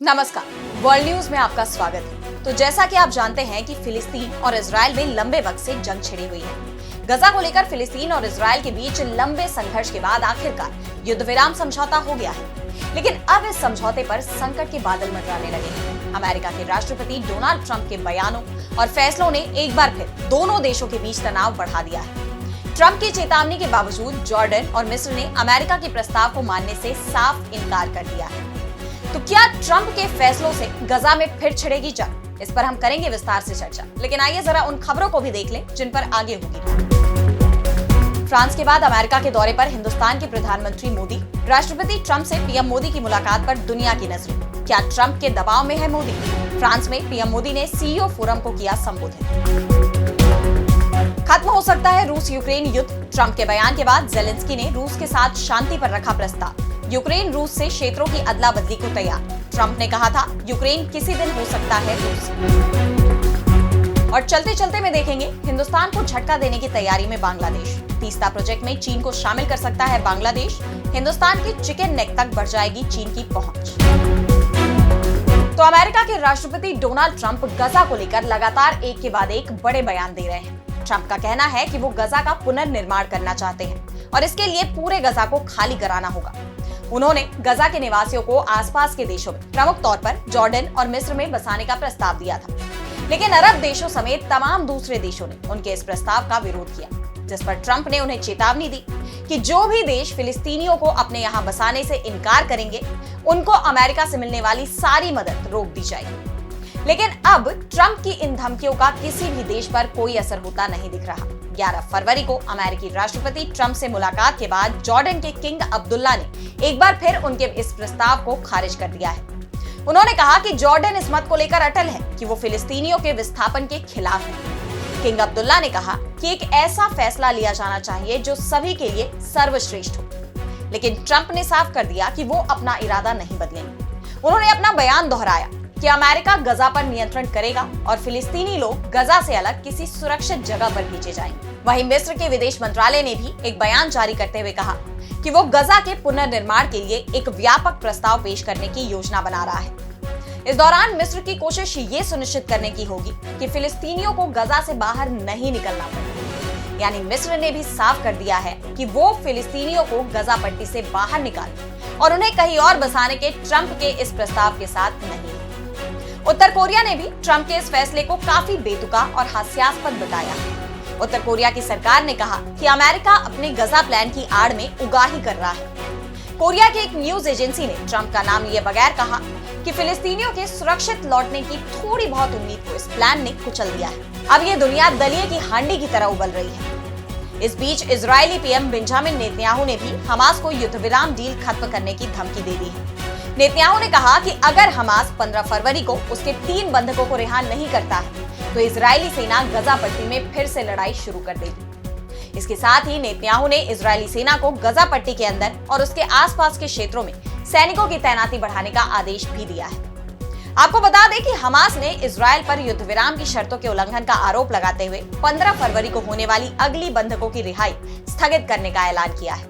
नमस्कार, world news में आपका स्वागत है। तो जैसा कि आप जानते हैं कि फिलिस्तीन और इजराइल में लंबे वक्त से जंग छिड़ी हुई है। गजा को लेकर फिलिस्तीन और इजराइल के बीच लंबे संघर्ष के बाद आखिरकार युद्ध विराम समझौता हो गया है। लेकिन अब इस समझौते पर संकट के बादल मंडराने लगे हैं। अमेरिका के राष्ट्रपति डोनाल्ड ट्रंप के बयानों और फैसलों ने एक बार फिर दोनों देशों के बीच तनाव बढ़ा दिया है। ट्रंप की चेतावनी के बावजूद जॉर्डन और मिस्र ने अमेरिका के प्रस्ताव को मानने से साफ इनकार कर दिया है। तो क्या ट्रंप के फैसलों से गजा में फिर छिड़ेगी जंग? इस पर हम करेंगे विस्तार से चर्चा। लेकिन आइए जरा उन खबरों को भी देख लें जिन पर आगे होगी। फ्रांस के बाद अमेरिका के दौरे पर हिंदुस्तान के प्रधानमंत्री मोदी, राष्ट्रपति ट्रंप से पीएम मोदी की मुलाकात पर दुनिया की नजरें। क्या ट्रंप के दबाव में है मोदी? फ्रांस में पीएम मोदी ने सीईओ फोरम को किया संबोधित। खत्म हो सकता है रूस यूक्रेन युद्ध। ट्रंप के बयान के बाद जेलेंस्की ने रूस के साथ शांति पर रखा प्रस्ताव। यूक्रेन रूस से क्षेत्रों की अदला बदली को तैयार। ट्रंप ने कहा था, यूक्रेन किसी दिन हो सकता है रूस। और चलते चलते में देखेंगे, हिंदुस्तान को झटका देने की तैयारी में बांग्लादेश। तीस्ता प्रोजेक्ट में चीन को शामिल कर सकता है बांग्लादेश। हिंदुस्तान की चिकन नेक तक बढ़ जाएगी चीन की पहुंच। तो अमेरिका के राष्ट्रपति डोनाल्ड ट्रंप गजा को लेकर लगातार एक के बाद एक बड़े बयान दे रहे हैं। ट्रंप का कहना है कि वो गजा का पुनर्निर्माण करना चाहते हैं और इसके लिए पूरे गजा को खाली कराना होगा। उन्होंने गजा के निवासियों को आसपास के देशों में, प्रमुख तौर पर जॉर्डन और मिस्र में बसाने का प्रस्ताव दिया था। लेकिन अरब देशों समेत तमाम दूसरे देशों ने उनके इस प्रस्ताव का विरोध किया, जिस पर ट्रंप ने उन्हें चेतावनी दी कि जो भी देश फिलिस्तीनियों को अपने यहाँ बसाने से इनकार करेंगे, उनको अमेरिका से मिलने वाली सारी मदद रोक दी जाएगी। लेकिन अब ट्रंप की इन धमकियों का किसी भी देश पर कोई असर होता नहीं दिख रहा। 11 फरवरी को अमेरिकी राष्ट्रपति ट्रंप से मुलाकात के बाद जॉर्डन के किंग अब्दुल्ला ने एक बार फिर उनके इस प्रस्ताव को खारिज कर दिया है। उन्होंने कहा कि जॉर्डन इस मत को लेकर अटल है कि वो फिलिस्तीनियों के विस्थापन के खिलाफ है। किंग अब्दुल्ला ने कहा कि एक ऐसा फैसला लिया जाना चाहिए जो सभी के लिए सर्वश्रेष्ठ हो। लेकिन ट्रंप ने साफ कर दिया कि वो अपना इरादा नहीं बदलेंगे। उन्होंने अपना बयान दोहराया कि अमेरिका गजा पर नियंत्रण करेगा और फिलिस्तीनी लोग गजा से अलग किसी सुरक्षित जगह पर भेजे जाएंगे। वहीं मिस्र के विदेश मंत्रालय ने भी एक बयान जारी करते हुए कहा कि वो गजा के पुनर्निर्माण के लिए एक व्यापक प्रस्ताव पेश करने की योजना बना रहा है। इस दौरान मिस्र की कोशिश ये सुनिश्चित करने की होगी कि फिलिस्तीनियों को गजा से बाहर नहीं निकलना पड़े। यानी मिस्र ने भी साफ कर दिया है कि वो फिलिस्तीनियों को गजा पट्टी से बाहर निकालने और उन्हें कहीं और बसाने के ट्रंप के इस प्रस्ताव के साथ नहीं। उत्तर कोरिया ने भी ट्रंप के इस फैसले को काफी बेतुका और हास्यास्पद बताया। उत्तर कोरिया की सरकार ने कहा कि अमेरिका अपने गजा प्लान की आड़ में उगाही कर रहा है। कोरिया की एक न्यूज एजेंसी ने ट्रंप का नाम लिए बगैर कहा कि फिलिस्तीनियों के सुरक्षित लौटने की थोड़ी बहुत उम्मीद को इस प्लान ने कुचल दिया है। अब ये दुनिया दलिये की हांडी की तरह उबल रही है। इस बीच इजरायली पीएम बेंजामिन नेतन्याहू ने भी हमास को युद्ध विराम डील खत्म करने की धमकी दे दी है। नेतन्याहू ने कहा कि अगर हमास 15 फरवरी को उसके 3 बंधकों को रिहा नहीं करता है तो इजरायली सेना गजा पट्टी में फिर से लड़ाई शुरू कर देगी। इसके साथ ही नेतन्याहू ने इजरायली सेना को गजा पट्टी के अंदर और उसके आसपास के क्षेत्रों में सैनिकों की तैनाती बढ़ाने का आदेश भी दिया है। आपको बता दें कि हमास ने इजरायल पर युद्ध विराम की शर्तों के उल्लंघन का आरोप लगाते हुए 15 फरवरी को होने वाली अगली बंधकों की रिहाई स्थगित करने का ऐलान किया है,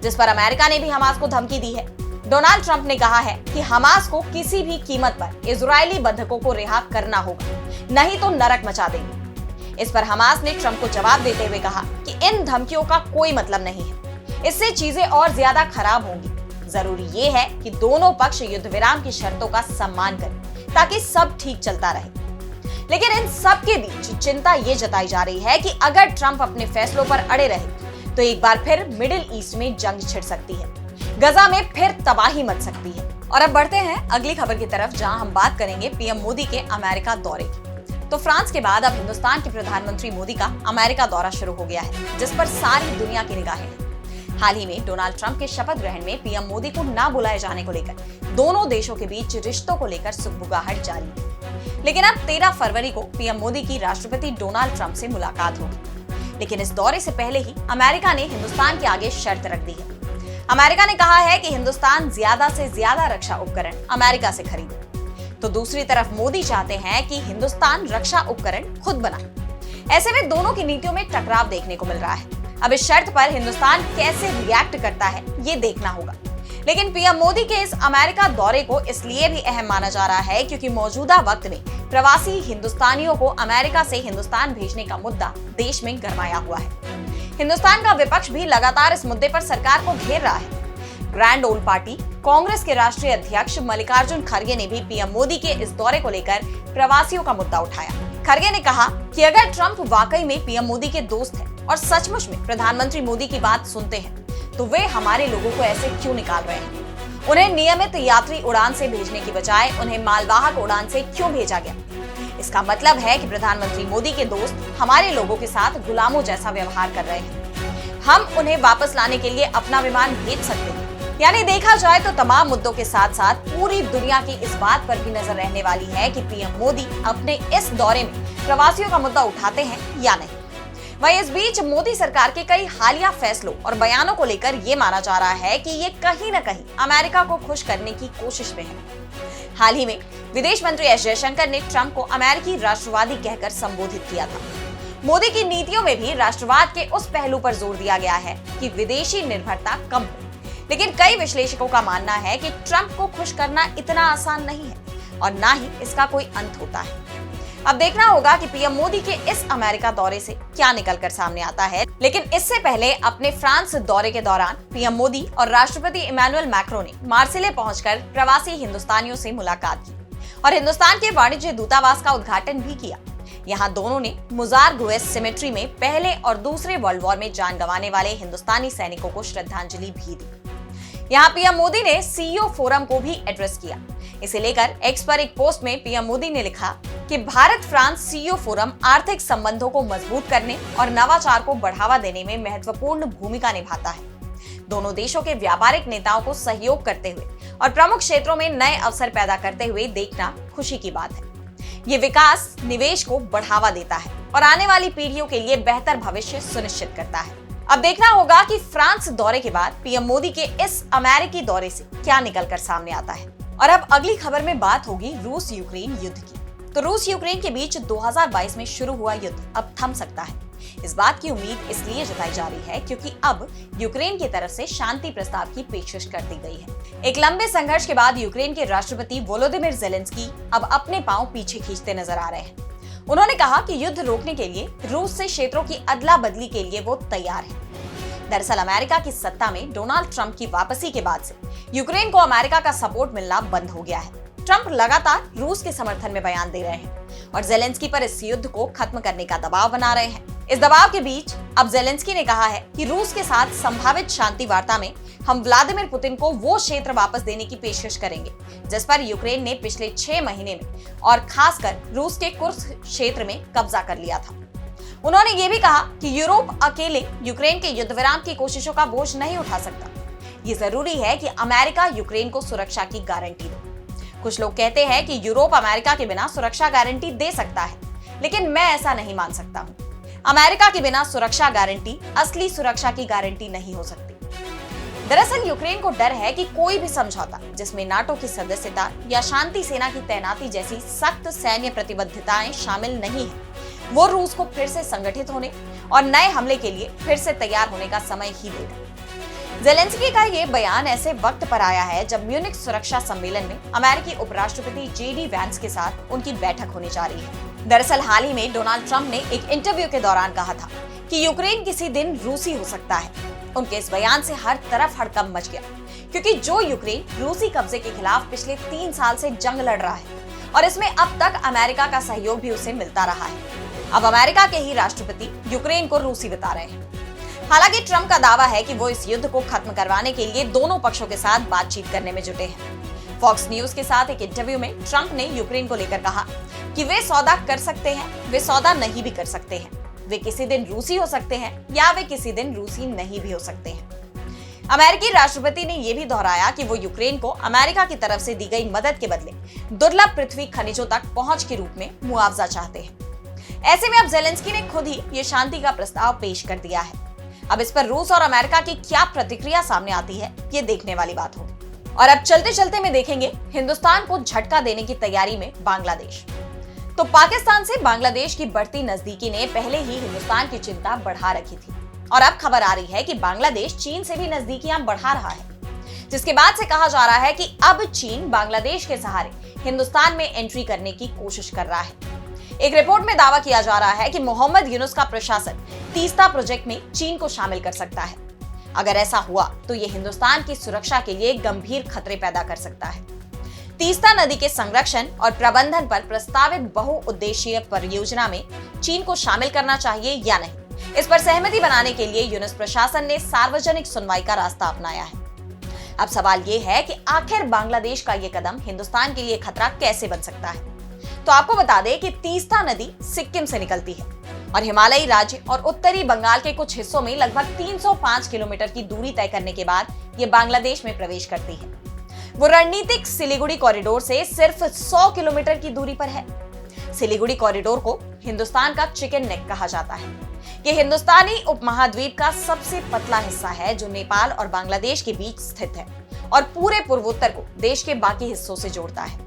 जिस पर अमेरिका ने भी हमास को धमकी दी है। डोनाल्ड ट्रंप ने कहा है कि हमास को किसी भी कीमत पर इजरायली बंधकों को रिहा करना होगा, नहीं तो नरक मचा देंगे। इस पर हमास ने ट्रंप को जवाब देते हुए कहा कि इन धमकियों का कोई मतलब नहीं है, इससे चीजें और ज्यादा खराब होंगी। जरूरी ये है कि दोनों पक्ष युद्ध विराम की शर्तों का सम्मान करें ताकि सब ठीक चलता रहे। लेकिन इन सब के बीच चिंता ये जताई जा रही है कि अगर ट्रंप अपने फैसलों पर अड़े रहे तो एक बार फिर मिडिल ईस्ट में जंग छिड़ सकती है, गजा में फिर तबाही मच सकती है। और अब बढ़ते हैं अगली खबर की तरफ, जहां हम बात करेंगे पीएम मोदी के अमेरिका दौरे की। तो फ्रांस के बाद अब हिंदुस्तान के प्रधानमंत्री मोदी का अमेरिका दौरा शुरू हो गया है, जिस पर सारी दुनिया की निगाहें हैं। हाल ही में डोनाल्ड ट्रंप के शपथ ग्रहण में पीएम मोदी को ना बुलाए जाने को लेकर दोनों देशों के बीच रिश्तों को लेकर सुगबुगाहट जारी है। लेकिन अब 13 फरवरी को पीएम मोदी की राष्ट्रपति डोनाल्ड ट्रंप से मुलाकात होगी। लेकिन इस दौरे से पहले ही अमेरिका ने हिंदुस्तान के आगे शर्त रख दी है। अमेरिका ने कहा है कि हिंदुस्तान ज्यादा से ज्यादा रक्षा उपकरण अमेरिका से खरीदे। तो दूसरी तरफ मोदी चाहते हैं कि हिंदुस्तान रक्षा उपकरण खुद बनाए। ऐसे में दोनों की नीतियों में टकराव देखने को मिल रहा है। अब इस शर्त पर हिंदुस्तान कैसे रिएक्ट करता है, ये देखना होगा। लेकिन पीएम मोदी के इस अमेरिका दौरे को इसलिए भी अहम माना जा रहा है क्योंकि मौजूदा वक्त में प्रवासी हिंदुस्तानियों को अमेरिका से हिंदुस्तान भेजने का मुद्दा देश में गरमाया हुआ है। हिंदुस्तान का विपक्ष भी लगातार इस मुद्दे पर सरकार को घेर रहा है। ग्रैंड ओल्ड पार्टी कांग्रेस के राष्ट्रीय अध्यक्ष मल्लिकार्जुन खड़गे ने भी पीएम मोदी के इस दौरे को लेकर प्रवासियों का मुद्दा उठाया। खड़गे ने कहा कि अगर ट्रंप वाकई में पीएम मोदी के दोस्त हैं और सचमुच में प्रधानमंत्री मोदी की बात सुनते हैं तो वे हमारे लोगों को ऐसे क्यों निकाल रहे हैं? उन्हें नियमित यात्री उड़ान से भेजने की बजाय उन्हें मालवाहक उड़ान से क्यों भेजा गया? इसका मतलब है कि प्रधानमंत्री मोदी के दोस्त हमारे लोगों के साथ गुलामों जैसा व्यवहार कर रहे हैं। हम उन्हें वापस लाने के लिए अपना विमान भेज सकते हैं। यानी देखा जाए तो तमाम मुद्दों के साथ साथ पूरी दुनिया की इस बात पर भी नजर रहने वाली है कि पीएम मोदी अपने इस दौरे में प्रवासियों का मुद्दा उठाते हैं या नहीं। वहीं इस बीच मोदी सरकार के कई हालिया फैसलों और बयानों को लेकर ये माना जा रहा है कि ये कहीं न कहीं अमेरिका को खुश करने की कोशिश में है। हाल ही में विदेश मंत्री एस जयशंकर ने ट्रंप को अमेरिकी राष्ट्रवादी कहकर संबोधित किया था। मोदी की नीतियों में भी राष्ट्रवाद के उस पहलू पर जोर दिया गया है कि विदेशी निर्भरता कम हो। लेकिन कई विश्लेषकों का मानना है कि ट्रंप को खुश करना इतना आसान नहीं है और ना ही इसका कोई अंत होता है। अब देखना होगा कि पीएम मोदी के इस अमेरिका दौरे से क्या निकलकर सामने आता है। लेकिन इससे पहले अपने फ्रांस दौरे के दौरान पीएम मोदी और राष्ट्रपति इमैनुअल मैक्रों ने मार्सिले पहुंचकर प्रवासी हिंदुस्तानियों से मुलाकात की और हिंदुस्तान के वाणिज्य दूतावास का उद्घाटन भी किया। यहाँ दोनों ने मुजार गुएस सिमेट्री में पहले और दूसरे वर्ल्ड वॉर में जान गंवाने वाले हिंदुस्तानी सैनिकों को श्रद्धांजलि भी दी। यहाँ पीएम मोदी ने सीईओ फोरम को भी एड्रेस किया। इसे लेकर एक्स पर एक पोस्ट में पीएम मोदी ने लिखा कि भारत फ्रांस सीईओ फोरम आर्थिक संबंधों को मजबूत करने और नवाचार को बढ़ावा देने में महत्वपूर्ण भूमिका निभाता है। दोनों देशों के व्यापारिक नेताओं को सहयोग करते हुए और प्रमुख क्षेत्रों में नए अवसर पैदा करते हुए देखना खुशी की बात है। ये विकास निवेश को बढ़ावा देता है और आने वाली पीढ़ियों के लिए बेहतर भविष्य सुनिश्चित करता है। अब देखना होगा कि फ्रांस दौरे के बाद पीएम मोदी के इस अमेरिकी दौरे से क्या निकलकर सामने आता है। और अब अगली खबर में बात होगी रूस यूक्रेन युद्ध की। तो रूस यूक्रेन के बीच 2022 में शुरू हुआ युद्ध अब थम सकता है। इस बात की उम्मीद इसलिए जताई जा रही है क्योंकि अब यूक्रेन की तरफ से शांति प्रस्ताव की पेशकश कर दी गई है। एक लंबे संघर्ष के बाद यूक्रेन के राष्ट्रपति वोलोदिमिर ज़ेलेंस्की अब अपने पांव पीछे खींचते नजर आ रहे हैं। उन्होंने कहा कि युद्ध रोकने के लिए रूस से क्षेत्रों की अदला बदली के लिए वो तैयार है। दरअसल अमेरिका की सत्ता में डोनाल्ड ट्रंप की वापसी के बाद से यूक्रेन को अमेरिका का सपोर्ट मिलना बंद हो गया है। ट्रंप लगातार रूस के समर्थन में बयान दे रहे हैं और ज़ेलेंस्की पर इस युद्ध को खत्म करने का दबाव बना रहे हैं। इस दबाव के बीच अब ज़ेलेंस्की ने कहा है कि रूस के साथ संभावित शांति वार्ता में हम व्लादिमीर पुतिन को वो क्षेत्र वापस देने की पेशकश करेंगे जिस पर यूक्रेन ने पिछले 6 महीने में और खासकर रूस के कुर्स्क क्षेत्र में कब्जा कर लिया था। उन्होंने ये भी कहा कि यूरोप अकेले यूक्रेन के युद्ध विराम की कोशिशों का बोझ नहीं उठा सकता। ये जरूरी है कि अमेरिका यूक्रेन को सुरक्षा की गारंटी दे। कुछ लोग कहते हैं कि यूरोप अमेरिका के बिना सुरक्षा गारंटी दे सकता है, लेकिन मैं ऐसा नहीं मान सकता हूँ। अमेरिका के बिना सुरक्षा गारंटी असली सुरक्षा की गारंटी नहीं हो सकती। दरअसल यूक्रेन को डर है कि कोई भी समझौता जिसमें नाटो की सदस्यता या शांति सेना की तैनाती जैसी सख्त सैन्य प्रतिबद्धताएं शामिल नहीं है, वो रूस को फिर से संगठित होने और नए हमले के लिए फिर से तैयार होने का समय ही देगा। ज़ेलेंस्की का ये बयान ऐसे वक्त पर आया है जब म्यूनिख सुरक्षा सम्मेलन में अमेरिकी उपराष्ट्रपति जेडी वैंस के साथ उनकी बैठक होने जा रही है। दरअसल हाल ही में डोनाल्ड ट्रंप ने एक इंटरव्यू के दौरान कहा था कि यूक्रेन किसी दिन रूसी हो सकता है। उनके इस बयान से हर तरफ हड़कंप मच गया क्योंकि जो यूक्रेन रूसी कब्जे के खिलाफ पिछले 3 साल से जंग लड़ रहा है और इसमें अब तक अमेरिका का सहयोग भी उसे मिलता रहा है। अब अमेरिका के ही राष्ट्रपति यूक्रेन को रूसी बता रहे हैं। हालांकि ट्रंप का दावा है कि वो इस युद्ध को खत्म करवाने के लिए दोनों पक्षों के साथ बातचीत करने में जुटे हैं। फॉक्स न्यूज के साथ एक इंटरव्यू में ट्रंप ने यूक्रेन को लेकर कहा कि वे सौदा कर सकते हैं, वे सौदा नहीं भी कर सकते हैं, वे किसी दिन रूसी हो सकते हैं या वे किसी दिन रूसी नहीं भी हो सकते हैं। अमेरिकी राष्ट्रपति ने यह भी दोहराया कि वो यूक्रेन को अमेरिका की तरफ से दी गई मदद के बदले दुर्लभ पृथ्वी खनिजों तक पहुंच के रूप में मुआवजा चाहते हैं। ऐसे में अब ज़ेलेंस्की ने खुद ही ये शांति का प्रस्ताव पेश कर दिया है। अब इस पर रूस और अमेरिका की क्या प्रतिक्रिया सामने आती है, ये देखने वाली बात होगी। और अब चलते चलते में देखेंगे हिंदुस्तान को झटका देने की तैयारी में बांग्लादेश। तो पाकिस्तान से बांग्लादेश की बढ़ती नजदीकी ने पहले ही हिंदुस्तान की चिंता बढ़ा रखी थी और अब खबर आ रही है कि बांग्लादेश चीन से भी नजदीकियां बढ़ा रहा है। जिसके बाद से कहा जा रहा है कि अब चीन बांग्लादेश के सहारे हिंदुस्तान में एंट्री करने की कोशिश कर रहा है। एक रिपोर्ट में दावा किया जा रहा है कि मोहम्मद यूनुस का प्रशासन तीस्ता प्रोजेक्ट में चीन को शामिल कर सकता है। अगर ऐसा हुआ तो यह हिंदुस्तान की सुरक्षा के लिए गंभीर खतरे पैदा कर सकता है। तीस्ता नदी के संरक्षण और प्रबंधन पर प्रस्तावित बहुउद्देशीय परियोजना में चीन को शामिल करना चाहिए या नहीं, इस पर सहमति बनाने के लिए यूनुस प्रशासन ने सार्वजनिक सुनवाई का रास्ता अपनाया है। अब सवाल ये है कि आखिर बांग्लादेश का ये कदम हिंदुस्तान के लिए खतरा कैसे बन सकता है। तो आपको बता दें कि तीस्ता नदी सिक्किम से निकलती है और हिमालयी राज्य और उत्तरी बंगाल के कुछ हिस्सों में लगभग 305 किलोमीटर की दूरी तय करने के बाद ये बांग्लादेश में प्रवेश करती है। वो रणनीतिक सिलीगुड़ी कॉरिडोर से सिर्फ 100 किलोमीटर की दूरी पर है। सिलीगुड़ी कॉरिडोर को हिंदुस्तान का चिकन नेक कहा जाता है। ये हिंदुस्तानी उपमहाद्वीप का सबसे पतला हिस्सा है जो नेपाल और बांग्लादेश के बीच स्थित है और पूरे पूर्वोत्तर को देश के बाकी हिस्सों से जोड़ता है।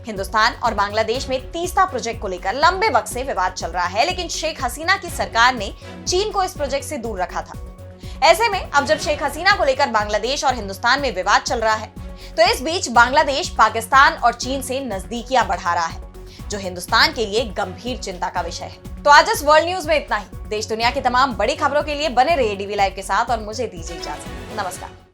हिंदुस्तान और बांग्लादेश में तीस्ता प्रोजेक्ट को लेकर लंबे वक्त से विवाद चल रहा है, लेकिन शेख हसीना की सरकार ने चीन को इस प्रोजेक्ट से दूर रखा था। ऐसे में अब जब शेख हसीना को लेकर बांग्लादेश और हिंदुस्तान में विवाद चल रहा है, तो इस बीच बांग्लादेश पाकिस्तान और चीन से नजदीकियां बढ़ा रहा है, जो हिंदुस्तान के लिए गंभीर चिंता का विषय है। तो आज इस वर्ल्ड न्यूज में इतना ही। देश दुनिया की तमाम बड़ी खबरों के लिए बने रहिए डीवी लाइव के साथ और मुझे दीजिए इजाजत। नमस्कार।